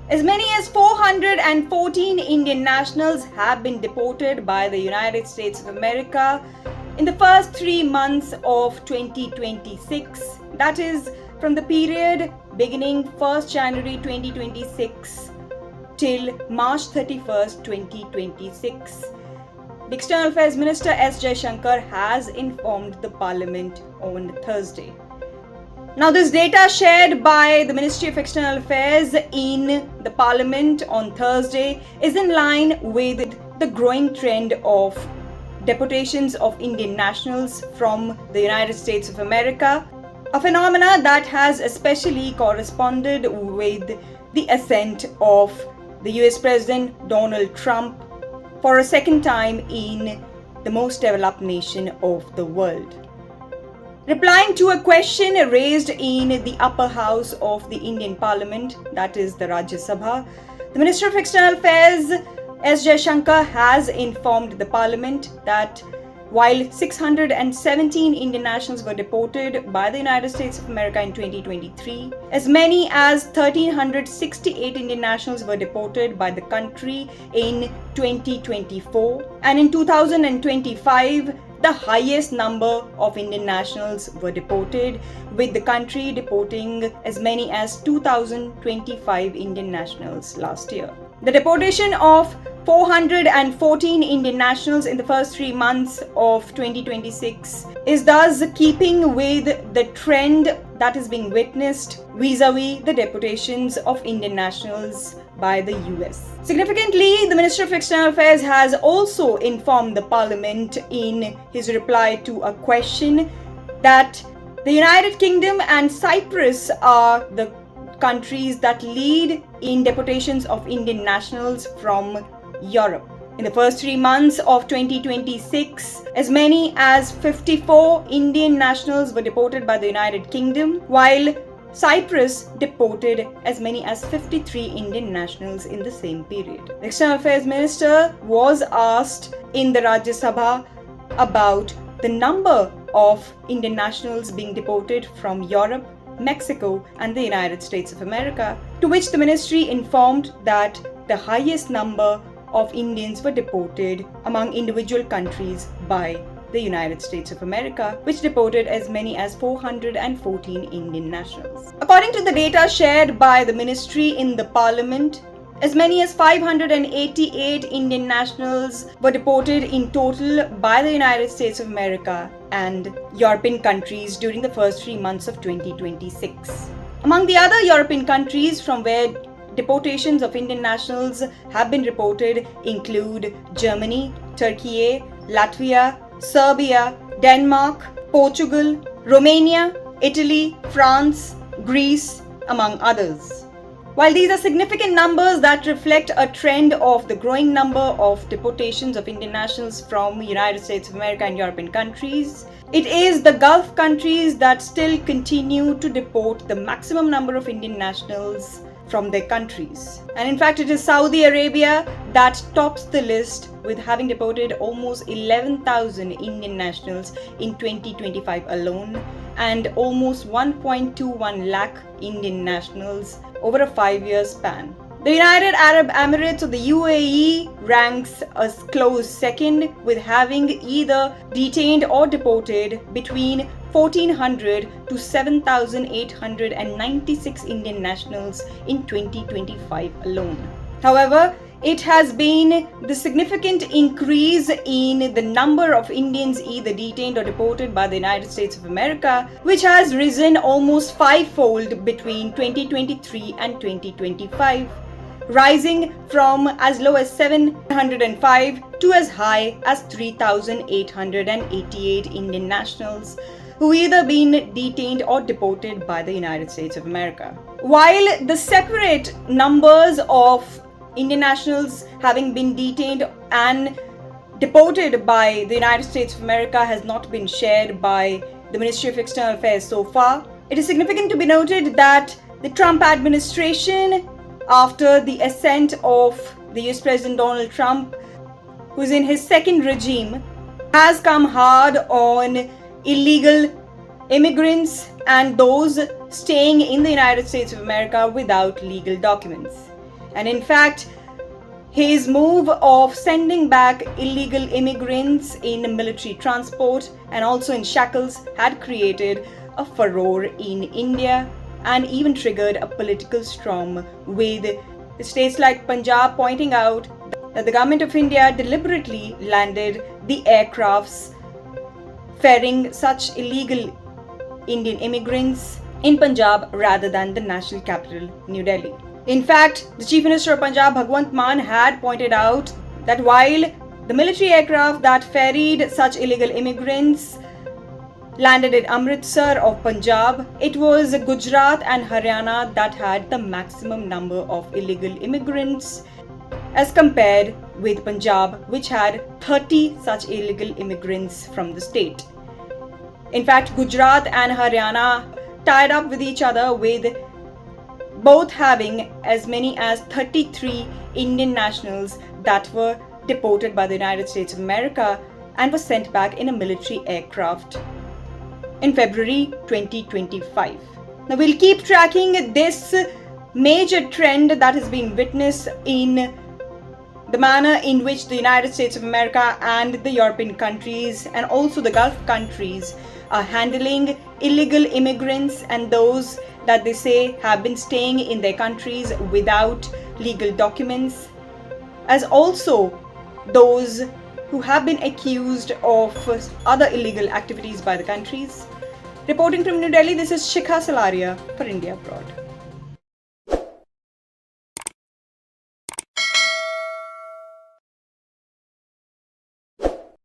As many as 414 Indian nationals have been deported by the United States of America in the first 3 months of 2026. That is, from the period beginning 1st January 2026 till March 31st, 2026. The External Affairs Minister S. Jaishankar has informed the Parliament on Thursday. Now, this data shared by the Ministry of External Affairs in the Parliament on Thursday is in line with the growing trend of deportations of Indian nationals from the United States of America, a phenomena that has especially corresponded with the ascent of the US President Donald Trump for a second time in the most developed nation of the world. Replying to a question raised in the upper house of the Indian Parliament, that is the Rajya Sabha, the Minister of External Affairs S. Jaishankar has informed the Parliament that while 617 Indian nationals were deported by the United States of America in 2023, as many as 1,368 Indian nationals were deported by the country in 2024, and in 2025, the highest number of Indian nationals were deported, with the country deporting as many as 2,025 Indian nationals last year. The deportation of 414 Indian nationals in the first 3 months of 2026 is thus keeping with the trend that is being witnessed vis-a-vis the deportations of Indian nationals by the US. Significantly, the Minister of External Affairs has also informed the Parliament in his reply to a question that the United Kingdom and Cyprus are the countries that lead in deportations of Indian nationals from Europe. In the first 3 months of 2026, as many as 54 Indian nationals were deported by the United Kingdom, while Cyprus deported as many as 53 Indian nationals in the same period. The External Affairs Minister was asked in the Rajya Sabha about the number of Indian nationals being deported from Europe, Mexico, and the United States of America, to which the ministry informed that the highest number of Indians were deported among individual countries by the United States of America, which deported as many as 414 Indian nationals. According to the data shared by the ministry in the Parliament, as many as 588 Indian nationals were deported in total by the United States of America and European countries during the first 3 months of 2026. Among the other European countries from where deportations of Indian nationals have been reported include Germany, Turkey, Latvia, Serbia, Denmark, Portugal, Romania, Italy, France, Greece, among others. While these are significant numbers that reflect a trend of the growing number of deportations of Indian nationals from the United States of America and European countries, it is the Gulf countries that still continue to deport the maximum number of Indian nationals from their countries. And in fact, it is Saudi Arabia that tops the list with having deported almost 11,000 Indian nationals in 2025 alone and almost 1.21 lakh Indian nationals over a 5-year span. The United Arab Emirates or the UAE ranks a close second with having either detained or deported between 1,400 to 7,896 Indian nationals in 2025 alone. However, it has been the significant increase in the number of Indians either detained or deported by the United States of America, which has risen almost 5-fold between 2023 and 2025, rising from as low as 705 to as high as 3,888 Indian nationals who either been detained or deported by the United States of America. While the separate numbers of Indian nationals having been detained and deported by the United States of America has not been shared by the Ministry of External Affairs so far, it is significant to be noted that the Trump administration, after the ascent of the US President Donald Trump, who's in his second regime, has come hard on illegal immigrants and those staying in the United States of America without legal documents. And in fact, his move of sending back illegal immigrants in military transport and also in shackles had created a furore in India and even triggered a political storm, with states like Punjab pointing out that the government of India deliberately landed the aircrafts ferrying such illegal Indian immigrants in Punjab rather than the national capital, New Delhi. In fact, the Chief Minister of Punjab, Bhagwant Mann, had pointed out that while the military aircraft that ferried such illegal immigrants landed in Amritsar of Punjab, it was Gujarat and Haryana that had the maximum number of illegal immigrants as compared with Punjab, which had 30 such illegal immigrants from the state. In fact, Gujarat and Haryana tied up with each other, with both having as many as 33 Indian nationals that were deported by the United States of America and were sent back in a military aircraft in February 2025. Now we'll keep tracking this major trend that has been witnessed in the manner in which the United States of America and the European countries and also the Gulf countries are handling illegal immigrants and those that they say have been staying in their countries without legal documents, as also those who have been accused of other illegal activities by the countries. Reporting from New Delhi, this is Shikha Salaria for India Abroad.